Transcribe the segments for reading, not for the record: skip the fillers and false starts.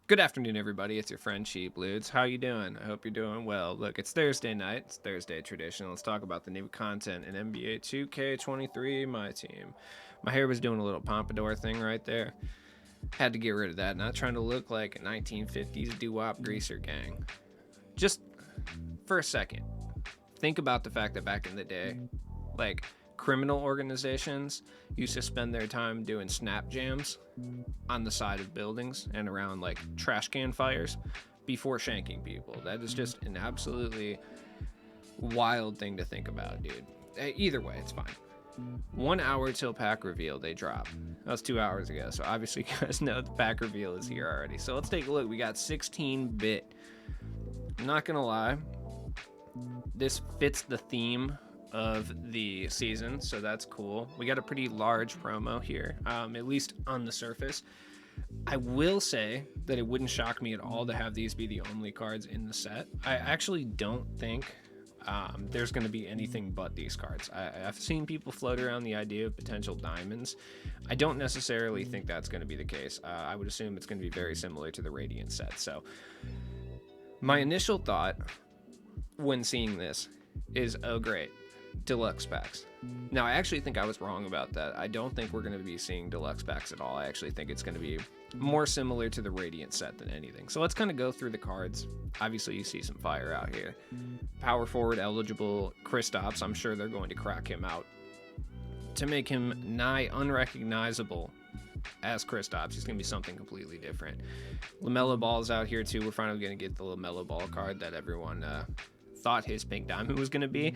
Good afternoon, everybody. It's your friend Sheep Ludes. How you doing? I hope you're doing well. Look, it's Thursday night. It's Thursday tradition. Let's talk about the new content in NBA 2K23, my team. My hair was doing a little pompadour thing right there. Had to get rid of that. Not trying to look like a 1950s doo-wop greaser gang. Just for a second, think about the fact that back in the day, like criminal organizations used to spend their time doing snap jams on the side of buildings and around like trash can fires before shanking people. That is just an absolutely wild thing to think about, dude. Either way, it's fine. 1 hour till pack reveal, they drop. That was 2 hours ago, so obviously you guys know the pack reveal is here already. So let's take a look. We got 16-bit. I'm not gonna lie, this fits the theme of the season, so that's cool. We got a pretty large promo here, at least on the surface. I will say that it wouldn't shock me at all to have these be the only cards in the set. I actually don't think there's going to be anything but these cards. I've seen people float around the idea of potential diamonds. I don't necessarily think that's going to be the case. I would assume it's going to be very similar to the Radiant set. So my initial thought when seeing this is, oh great, deluxe packs. Now, I actually think I was wrong about that. I don't think we're going to be seeing deluxe packs at all. I actually think it's going to be more similar to the Radiant set than anything. So let's kind of go through the cards. Obviously, you see some fire out here. Power forward eligible Kristaps. I'm sure they're going to crack him out to make him nigh unrecognizable as Kristaps. He's going to be something completely different. LaMelo Ball's out here too. We're finally going to get the LaMelo Ball card that everyone thought his pink diamond was going to be.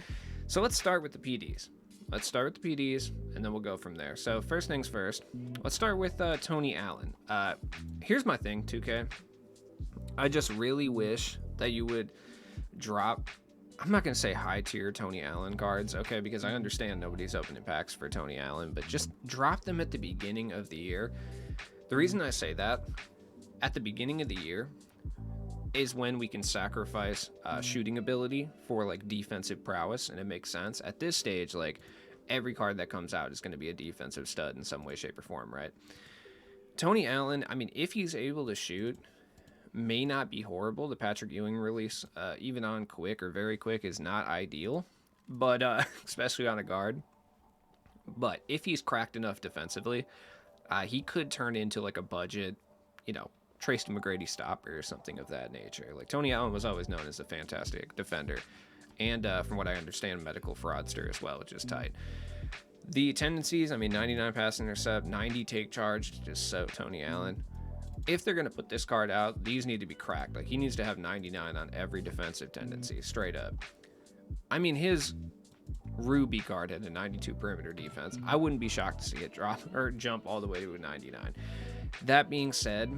So let's start with the PDs. And then we'll go from there. So first things first, let's start with Tony Allen. Here's my thing, 2K. I just really wish that you would drop, I'm not going to say high tier Tony Allen cards, okay, because I understand nobody's opening packs for Tony Allen, but just drop them at the beginning of the year. The reason I say that, at the beginning of the year, is when we can sacrifice shooting ability for like defensive prowess, and it makes sense. At this stage, like every card that comes out is going to be a defensive stud in some way, shape, or form, right? Tony Allen, I mean, if he's able to shoot, may not be horrible. The Patrick Ewing release, even on quick or very quick, is not ideal, but especially on a guard. But if he's cracked enough defensively, he could turn into like a budget, Tracy McGrady stopper or something of that nature. Like Tony Allen was always known as a fantastic defender, and from what I understand, medical fraudster as well, which is tight. The tendencies, I mean, 99 pass intercept, 90 take charge, just so Tony Allen. If they're going to put this card out, these need to be cracked. Like he needs to have 99 on every defensive tendency, straight up. I mean, his Ruby card had a 92 perimeter defense. I wouldn't be shocked to see it drop or jump all the way to a 99. That being said,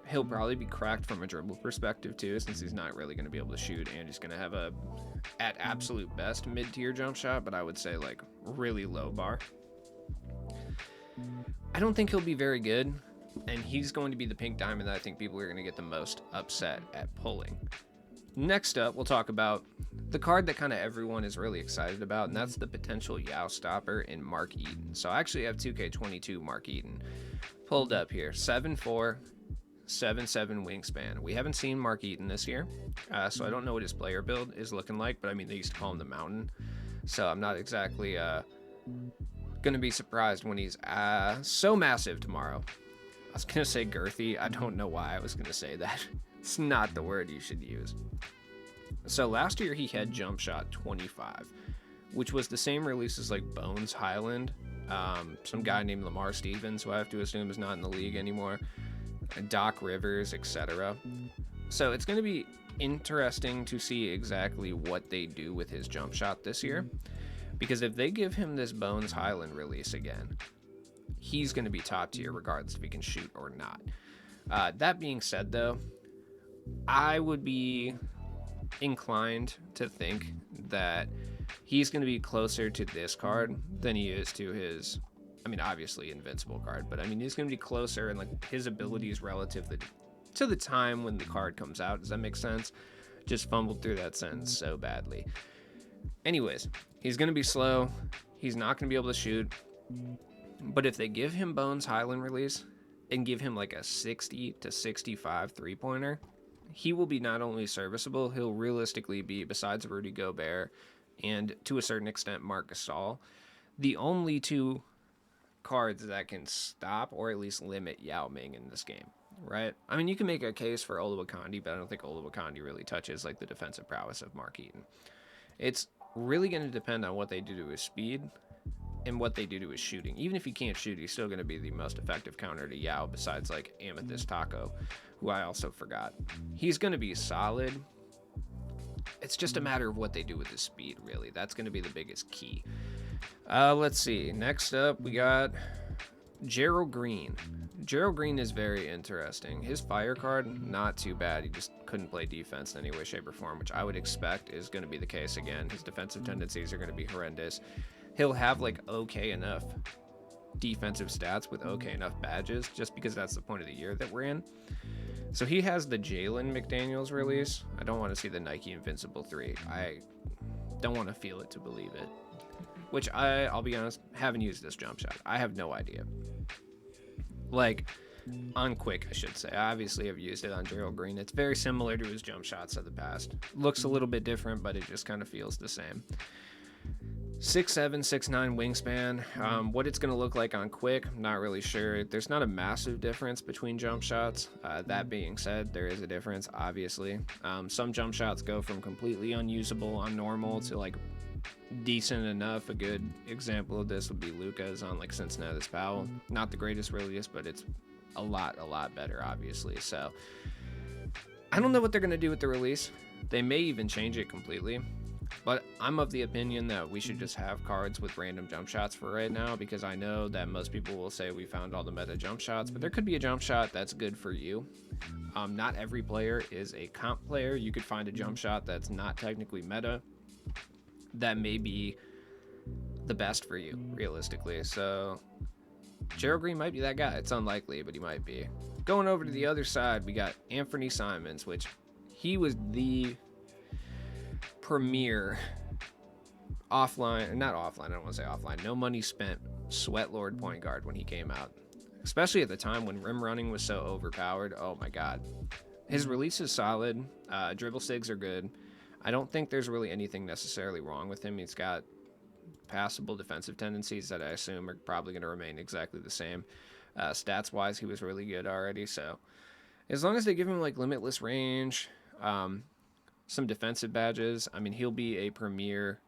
he'll probably be cracked from a dribble perspective too, since he's not really going to be able to shoot, and he's going to have a, at absolute best, mid-tier jump shot, but I would say like really low bar. I don't think he'll be very good, and he's going to be the pink diamond that I think people are going to get the most upset at pulling. Next up, we'll talk about the card that kind of everyone is really excited about, and that's the potential Yao stopper in Mark Eaton. So I actually have 2K22 Mark Eaton pulled up here. 7'4", 7'7" wingspan. We haven't seen Mark Eaton this year, so I don't know what his player build is looking like, but I mean, they used to call him the Mountain, so I'm not exactly going to be surprised when he's so massive tomorrow. I was going to say girthy. I don't know why I was going to say that. It's not the word you should use. So last year he had jump shot 25, which was the same release as like Bones Highland, some guy named Lamar Stevens, who I have to assume is not in the league anymore, Doc Rivers, etc. So it's going to be interesting to see exactly what they do with his jump shot this year, because if they give him this Bones Highland release again, he's going to be top tier regardless if he can shoot or not. That being said, though, I would be inclined to think that he's going to be closer to this card than he is to his, I mean, obviously invincible card, but I mean, he's going to be closer, and like his abilities relative to the time when the card comes out. Does that make sense? Just fumbled through that sentence so badly. Anyways, he's going to be slow. He's not going to be able to shoot. But if they give him Bones Highland release, and give him like a 60 to 65 3-pointer, he will be not only serviceable, he'll realistically be, besides Rudy Gobert and to a certain extent Marc Gasol, the only two cards that can stop or at least limit Yao Ming in this game, right? I mean, you can make a case for Oluwakonde, but I don't think Oluwakonde really touches like the defensive prowess of Mark Eaton. It's really going to depend on what they do to his speed and what they do to his shooting. Even if he can't shoot, he's still going to be the most effective counter to Yao, besides like Amethyst Taco, who I also forgot. He's going to be solid. It's just a matter of what they do with his speed, really. That's going to be the biggest key. Let's see. Next up, we got Gerald Green. Gerald Green is very interesting. His fire card, not too bad. He just couldn't play defense in any way, shape, or form, which I would expect is going to be the case again. His defensive tendencies are going to be horrendous. He'll have like okay enough defensive stats with okay enough badges, just because that's the point of the year that we're in. So he has the Jalen McDaniels release. I don't want to see the Nike Invincible 3. I don't want to feel it to believe it. Which I'll be honest, haven't used this jump shot. I have no idea. Like, on Quick, I should say. I obviously have used it on Gerald Green. It's very similar to his jump shots of the past. Looks a little bit different, but it just kind of feels the same. 6'7", 6'9" wingspan. What it's going to look like on Quick, I'm not really sure. There's not a massive difference between jump shots. That being said, there is a difference, obviously. Some jump shots go from completely unusable on normal to like decent enough. A good example of this would be Luka's on like Cincinnati's Powell. Not the greatest release, but it's a lot better, obviously. So I don't know what they're going to do with the release. They may even change it completely. But I'm of the opinion that we should just have cards with random jump shots for right now, because I know that most people will say we found all the meta jump shots, but there could be a jump shot that's good for you. Not every player is a comp player. You could find a jump shot that's not technically meta that may be the best for you, realistically. So Gerald Green might be that guy. It's unlikely, but he might be. Going over to the other side, we got Anthony Simons, which he was the premier offline, not offline, I don't want to say offline, no money spent sweat lord point guard when he came out, especially at the time when rim running was so overpowered. Oh my god, his release is solid. Dribble sigs are good. I don't think there's really anything necessarily wrong with him. He's got passable defensive tendencies that I assume are probably going to remain exactly the same. Stats wise, he was really good already, so as long as they give him like limitless range, some defensive badges, I mean, he'll be a premier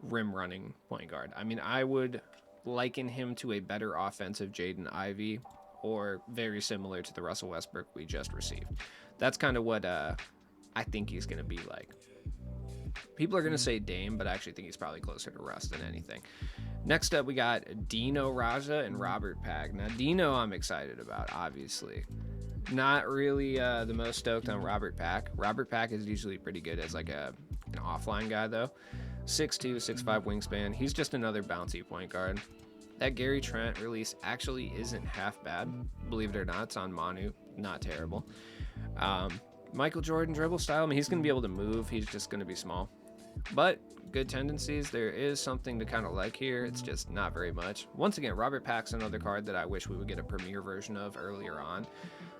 rim running point guard. I mean, I would liken him to a better offensive Jaden Ivey, or very similar to the Russell Westbrook we just received. That's kind of what I think he's going to be like. People are going to say Dame, but I actually think he's probably closer to Russ than anything. Next up, we got Dino Raja and Robert Pack. Now, Dino I'm excited about, obviously. Not really the most stoked on Robert Pack. Robert Pack is usually pretty good as like an offline guy, though. 6'2", 6'5" wingspan. He's just another bouncy point guard. That Gary Trent release actually isn't half bad. Believe it or not, it's on Manu. Not terrible. Michael Jordan dribble style, I mean, he's going to be able to move. He's just going to be small. But good tendencies. There is something to kind of like here. It's just not very much. Once again, Robert Pack's another card that I wish we would get a premier version of earlier on.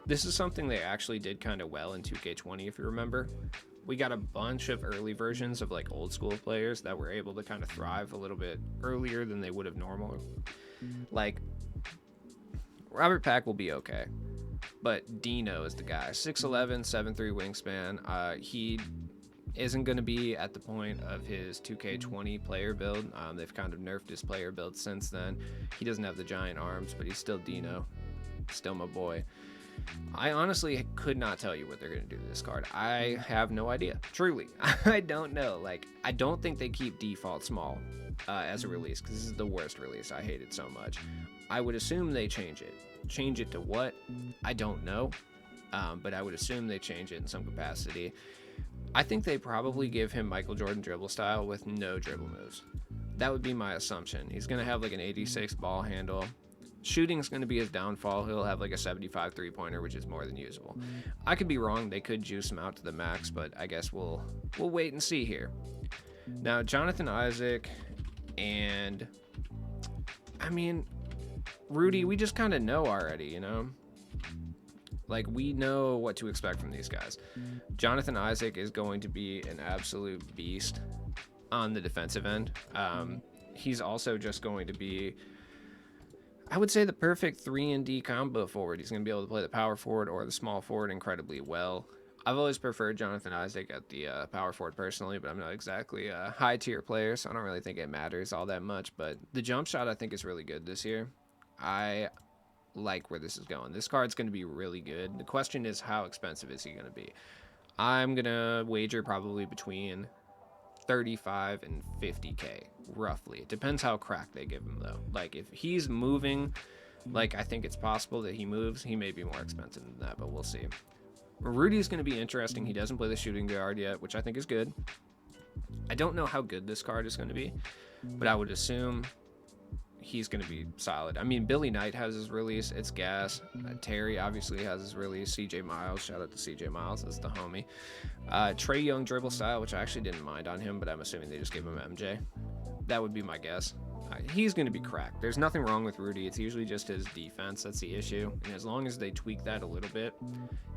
This is something they actually did kind of well in 2K20, if you remember. We got a bunch of early versions of like old school players that were able to kind of thrive a little bit earlier than they would have normally. Like, Robert Pack will be okay. But Dino is the guy. 6'11", 7'3" wingspan. He isn't going to be at the point of his 2K20 player build. They've kind of nerfed his player build since then. He doesn't have the giant arms, but he's still Dino. Still my boy. I honestly could not tell you what they're going to do to this card. I have no idea. Truly. I don't know. Like, I don't think they keep default small as a release, because this is the worst release. I hate it so much. I would assume they change it. Change it to what? I don't know. But I would assume they change it in some capacity. I think they probably give him Michael Jordan dribble style with no dribble moves. That would be my assumption. He's going to have like an 86 ball handle. Shooting's going to be his downfall. He'll have like a 75 3-pointer, which is more than usable. I could be wrong. They could juice him out to the max, but I guess we'll wait and see here. Now, Jonathan Isaac and, I mean, Rudy, we just kind of know already, you know? Like, we know what to expect from these guys. Jonathan Isaac is going to be an absolute beast on the defensive end. He's also just going to be, I would say, the perfect 3-and-D combo forward. He's going to be able to play the power forward or the small forward incredibly well. I've always preferred Jonathan Isaac at the power forward personally, but I'm not exactly a high-tier player, so I don't really think it matters all that much. But the jump shot, I think, is really good this year. I like where this is going. This card's going to be really good. The question is, how expensive is he going to be? I'm going to wager probably between 35 and 50k, roughly. It depends how cracked they give him, though. Like, if he's moving, like I think it's possible that he moves, he may be more expensive than that, but we'll see. Rudy's going to be interesting. He doesn't play the shooting guard yet, which I think is good. I don't know how good this card is going to be, but I would assume he's going to be solid. I mean, Billy Knight has his release. It's gas. Terry obviously has his release. CJ Miles. Shout out to CJ Miles. That's the homie. Trey Young dribble style, which I actually didn't mind on him, but I'm assuming they just gave him MJ. That would be my guess. He's going to be cracked. There's nothing wrong with Rudy. It's usually just his defense that's the issue. And as long as they tweak that a little bit,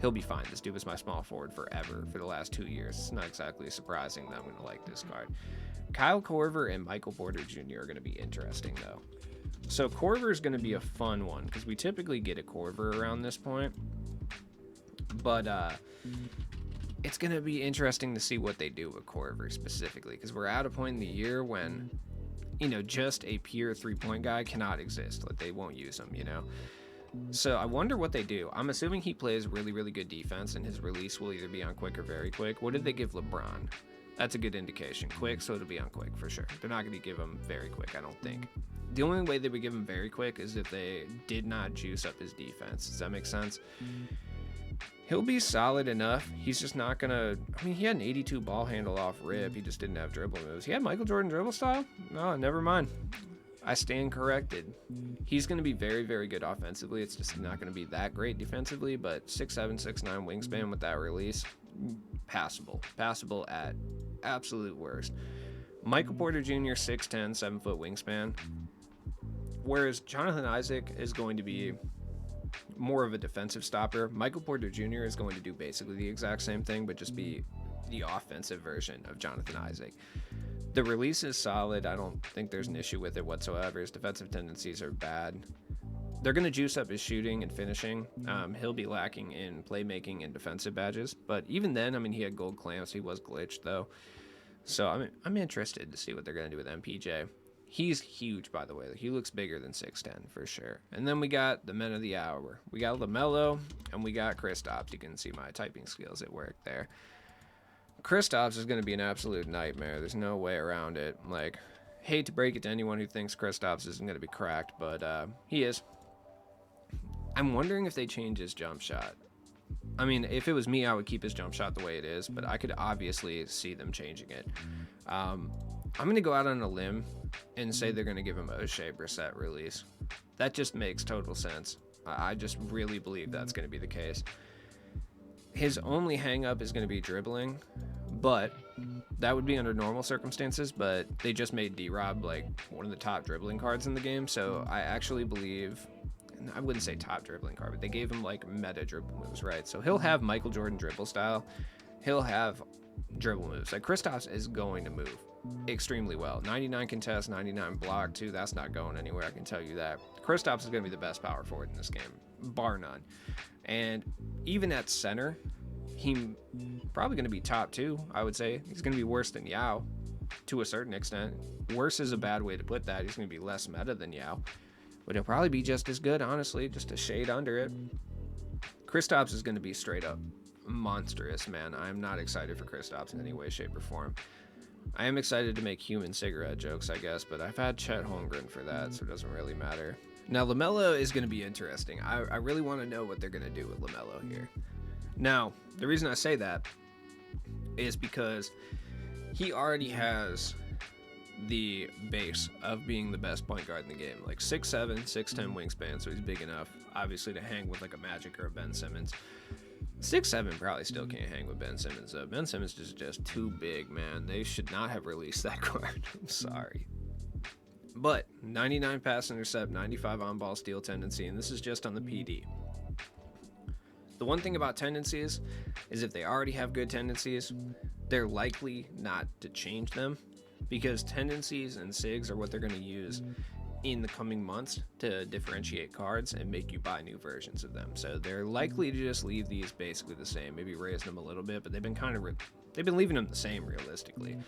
he'll be fine. This dude was my small forward forever for the last 2 years. It's not exactly surprising that I'm going to like this card. Kyle Korver and Michael Porter Jr. are going to be interesting, though. So Korver is going to be a fun one because we typically get a Korver around this point. But it's going to be interesting to see what they do with Korver specifically, because we're at a point in the year when, you know, just a pure three-point guy cannot exist. Like, they won't use him, you know? So I wonder what they do. I'm assuming he plays really, really good defense, and his release will either be on quick or very quick. What did they give LeBron? That's a good indication. Quick, so it'll be on quick for sure. They're not going to give him very quick, I don't think. The only way they would give him very quick is if they did not juice up his defense. Does that make sense? He'll be solid enough. He's just not going to... I mean, he had an 82 ball handle off rip. He just didn't have dribble moves. He had Michael Jordan dribble style? No, never mind. I stand corrected. He's going to be very, very good offensively. It's just not going to be that great defensively, but 6'7", 6'9" wingspan with that release, passable. Passable at absolute worst. Michael Porter Jr., 6'10", 7-foot wingspan. Whereas Jonathan Isaac is going to be more of a defensive stopper. Michael Porter Jr. is going to do basically the exact same thing, but just be the offensive version of Jonathan Isaac. The release is solid. I don't think there's an issue with it whatsoever. His defensive tendencies are bad. They're going to juice up his shooting and finishing. He'll be lacking in playmaking and defensive badges. But even then, I mean, he had gold clamps. He was glitched, though. So I'm interested to see what they're going to do with MPJ. He's huge, by the way. He looks bigger than 6'10", for sure. And then we got the men of the hour. We got LaMelo, and we got Kristaps. You can see my typing skills at work there. Kristaps is going to be an absolute nightmare. There's no way around it. Like, hate to break it to anyone who thinks Kristaps isn't going to be cracked, but he is. I'm wondering if they change his jump shot. I mean, if it was me, I would keep his jump shot the way it is, but I could obviously see them changing it. I'm going to go out on a limb and say they're going to give him a O'Shea Brissett release. That just makes total sense. I just really believe that's going to be the case. His only hang-up is going to be dribbling, but that would be under normal circumstances, but they just made D-Rob like one of the top dribbling cards in the game, so I actually believe... I wouldn't say top dribbling card, but they gave him like meta dribble moves, right? So he'll have Michael Jordan dribble style. He'll have dribble moves. Like, Kristaps is going to move extremely well. 99 contest, 99 block too. That's not going anywhere, I can tell you that. Kristaps is going to be the best power forward in this game, bar none. And even at center, he's probably going to be top 2, I would say. He's going to be worse than Yao to a certain extent. Worse is a bad way to put that. He's going to be less meta than Yao. But he'll probably be just as good, honestly, just a shade under it. Kristaps is going to be straight up monstrous, man. I'm not excited for Kristaps in any way, shape, or form. I am excited to make human cigarette jokes, I guess, but I've had Chet Holmgren for that, so it doesn't really matter. Now, LaMelo is going to be interesting. I really want to know what they're going to do with LaMelo here. Now, the reason I say that is because he already has the base of being the best point guard in the game. Like 6'7", 6'10" wingspan, so he's big enough, obviously, to hang with like a Magic or a Ben Simmons. 6'7" probably still can't hang with Ben Simmons, though. Ben Simmons is just too big, man. They should not have released that card. I'm sorry. But 99 pass intercept, 95 on-ball steal tendency, and this is just on the PD. The one thing about tendencies is if they already have good tendencies, they're likely not to change them, because tendencies and SIGs are what they're going to use in the coming months to differentiate cards and make you buy new versions of them. So they're likely to just leave these basically the same, maybe raise them a little bit, but they've been leaving them the same realistically.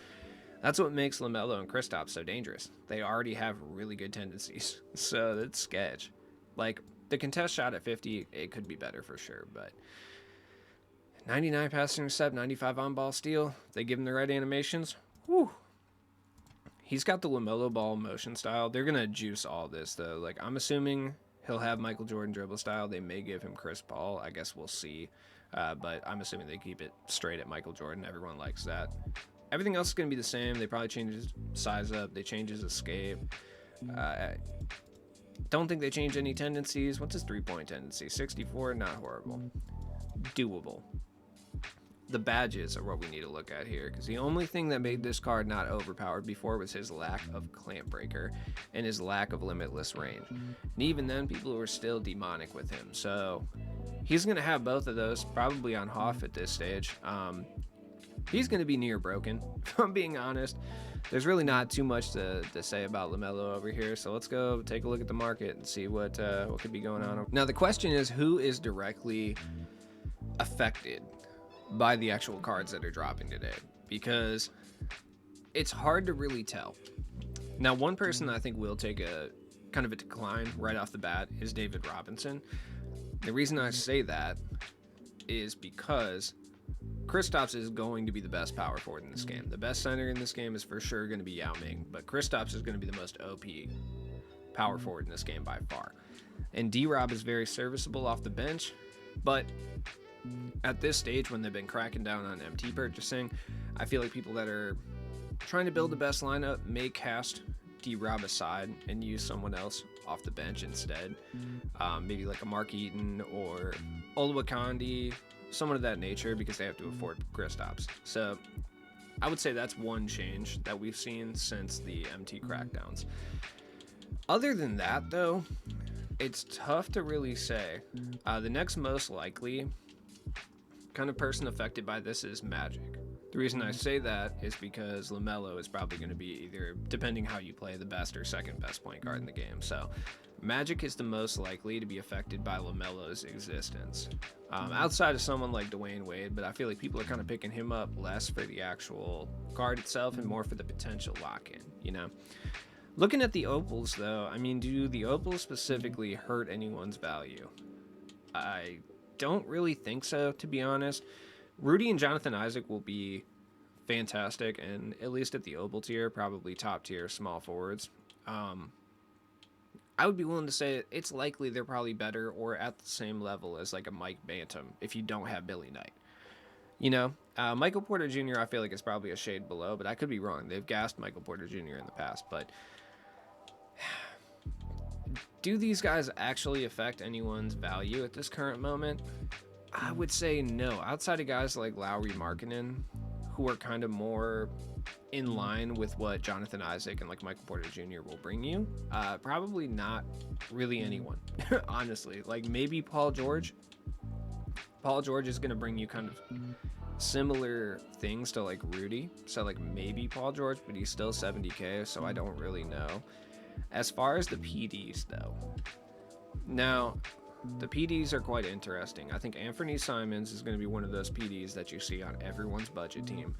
That's what makes LaMelo and Kristaps so dangerous. They already have really good tendencies, so that's sketch. Like, the contest shot at 50, it could be better for sure, but 99 pass intercept, 95 on ball steal, if they give him the right animations, whew. He's got the LaMelo Ball motion style. They're going to juice all this, though. Like, I'm assuming he'll have Michael Jordan dribble style. They may give him Chris Paul. I guess we'll see. But I'm assuming they keep it straight at Michael Jordan. Everyone likes that. Everything else is going to be the same. They probably change his size up. They change his escape. Don't think they change any tendencies. What's his three-point tendency? 64? Not horrible. Doable. The badges are what we need to look at here, because the only thing that made this card not overpowered before was his lack of clamp breaker and his lack of limitless range. And even then, people were still demonic with him. So he's going to have both of those probably on Hoff at this stage. He's going to be near broken, if I'm being honest. There's really not too much to say about LaMelo over here, so let's go take a look at the market and see what could be going on. Now, the question is, who is directly affected by the actual cards that are dropping today? Because it's hard to really tell. Now, one person I think will take a kind of a decline right off the bat is David Robinson. The reason I say that is because Kristaps is going to be the best power forward in this game. The best center in this game is for sure going to be Yao Ming, but Kristaps is going to be the most OP power forward in this game by far. And D-Rob is very serviceable off the bench, but at this stage, when they've been cracking down on MT purchasing, I feel like people that are trying to build the best lineup may cast D-Rob aside and use someone else off the bench instead. Maybe like a Mark Eaton or Olawokandi, someone of that nature, because they have to afford Kristaps. So I would say that's one change that we've seen since the MT crackdowns. Other than that, though, it's tough to really say. The next most likely kind of person affected by this is Magic. The reason I say that is because LaMelo is probably going to be either, depending how you play, the best or second best point guard in the game. So Magic is the most likely to be affected by LaMelo's existence. Outside of someone like Dwayne Wade, but I feel like people are kind of picking him up less for the actual card itself and more for the potential lock-in, you know? Looking at the opals, though, I mean, do the opals specifically hurt anyone's value? I don't really think so, to be honest. Rudy and Jonathan Isaac will be fantastic, and at least at the opal tier, probably top tier small forwards. I would be willing to say it's likely they're probably better or at the same level as like a Mike Bantam if you don't have Billy Knight. You know, Michael Porter Jr. I feel like is probably a shade below, but I could be wrong. They've gassed Michael Porter Jr. in the past, but do these guys actually affect anyone's value at this current moment? I would say no. Outside of guys like Lowry Markkanen, who are kind of more in line with what Jonathan Isaac and like Michael Porter Jr. will bring you, probably not really anyone, honestly. Like maybe Paul George. Paul George is going to bring you kind of similar things to like Rudy. So like maybe Paul George, but he's still 70K, so I don't really know. As far as the PDs, though, now the PDs are quite interesting. I think Anthony Simons is going to be one of those PDs that you see on everyone's budget team,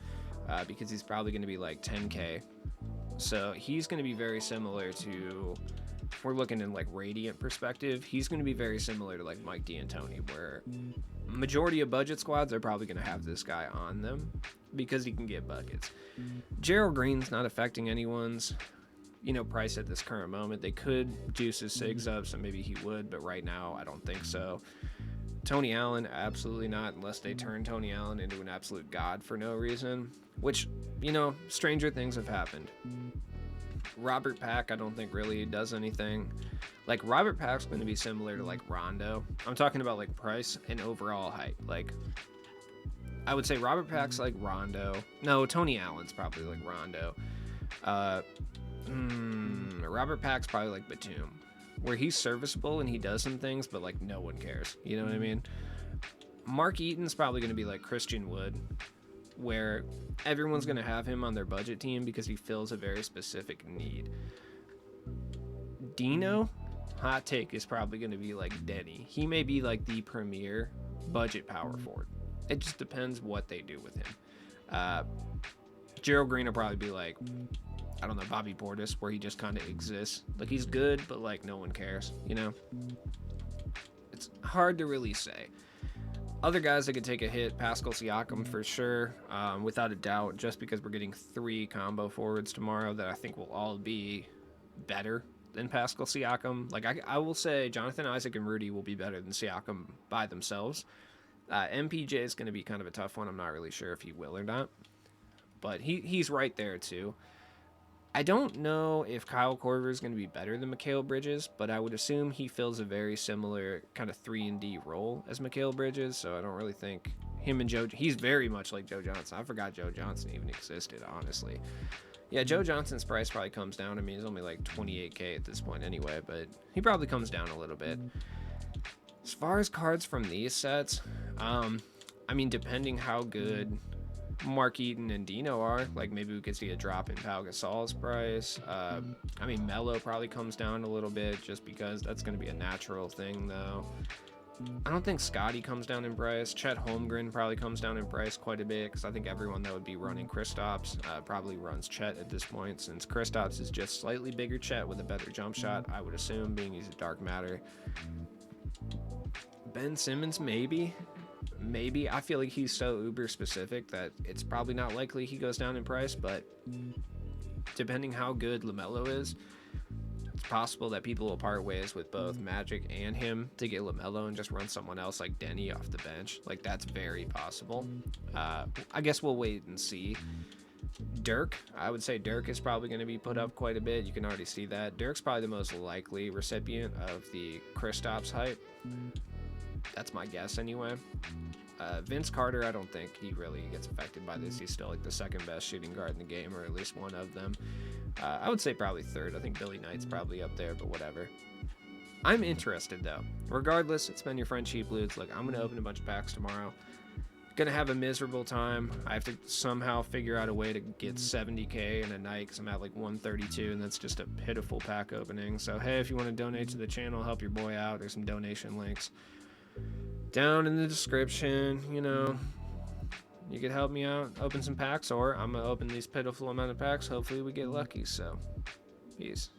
because he's probably going to be like 10K. So he's going to be very similar to, if we're looking in like Radiant perspective, he's going to be very similar to like Mike D'Antoni, where majority of budget squads are probably going to have this guy on them because he can get buckets. Gerald Green's not affecting anyone's price at this current moment. They could juice his SIGs up, so maybe he would, but right now I don't think so. Tony Allen, absolutely not, unless they turn Tony Allen into an absolute god for no reason, which, stranger things have happened. Robert Pack, I don't think really does anything. Like, Robert Pack's going to be similar to, like, Rondo. I'm talking about, like, price and overall height. Like, I would say Robert Pack's like Rondo. No, Tony Allen's probably like Rondo. Robert Pack's probably like Batum, where he's serviceable and he does some things, but like no one cares. You know what I mean? Mark Eaton's probably going to be like Christian Wood, where everyone's going to have him on their budget team because he fills a very specific need. Dino, hot take, is probably going to be like Denny. He may be like the premier budget power forward. It just depends what they do with him. Gerald Green will probably be like, I don't know, Bobby Portis, where he just kind of exists. Like, he's good, but like no one cares, you know? It's hard to really say. Other guys that could take a hit, Pascal Siakam for sure, without a doubt, just because we're getting 3 combo forwards tomorrow that I think will all be better than Pascal Siakam. Like, I will say Jonathan Isaac and Rudy will be better than Siakam by themselves. MPJ is going to be kind of a tough one. I'm not really sure if he will or not. But he's right there, too. I don't know if Kyle Korver is going to be better than Mikal Bridges, but I would assume he fills a very similar kind of 3-and-D role as Mikal Bridges, so I don't really think him and Joe... He's very much like Joe Johnson. I forgot Joe Johnson even existed, honestly. Yeah, Joe Johnson's price probably comes down. I mean, he's only like $28K at this point anyway, but he probably comes down a little bit. As far as cards from these sets, I mean, depending how good Mark Eaton and Dino are, like maybe we could see a drop in Pau Gasol's price. I mean, Melo probably comes down a little bit just because that's going to be a natural thing, though. I don't think Scotty comes down in price. Chet Holmgren probably comes down in price quite a bit because I think everyone that would be running Kristaps probably runs Chet at this point, since Kristaps is just slightly bigger Chet with a better jump shot, I would assume, being he's a dark matter. Ben Simmons, maybe. I feel like he's so uber specific that it's probably not likely he goes down in price, but depending how good LaMelo is, it's possible that people will part ways with both Magic and him to get LaMelo and just run someone else like Denny off the bench. Like, that's very possible. I guess we'll wait and see. Dirk, I would say Dirk is probably going to be put up quite a bit. You can already see that. Dirk's probably the most likely recipient of the Kristaps hype. That's my guess anyway. Vince Carter, I don't think he really gets affected by this. He's still like the second best shooting guard in the game, or at least one of them. I would say probably third. I think Billy Knight's probably up there, but whatever. I'm interested though. Regardless, it's been your friend Cheap Ludes. Look, I'm going to open a bunch of packs tomorrow. Gonna have a miserable time. I have to somehow figure out a way to get 70K in a night because I'm at like 132, and that's just a pitiful pack opening. So hey, if you want to donate to the channel, help your boy out, there's some donation links down in the description. You know, you could help me out, open some packs, or I'm gonna open these pitiful amount of packs. Hopefully we get lucky. So peace.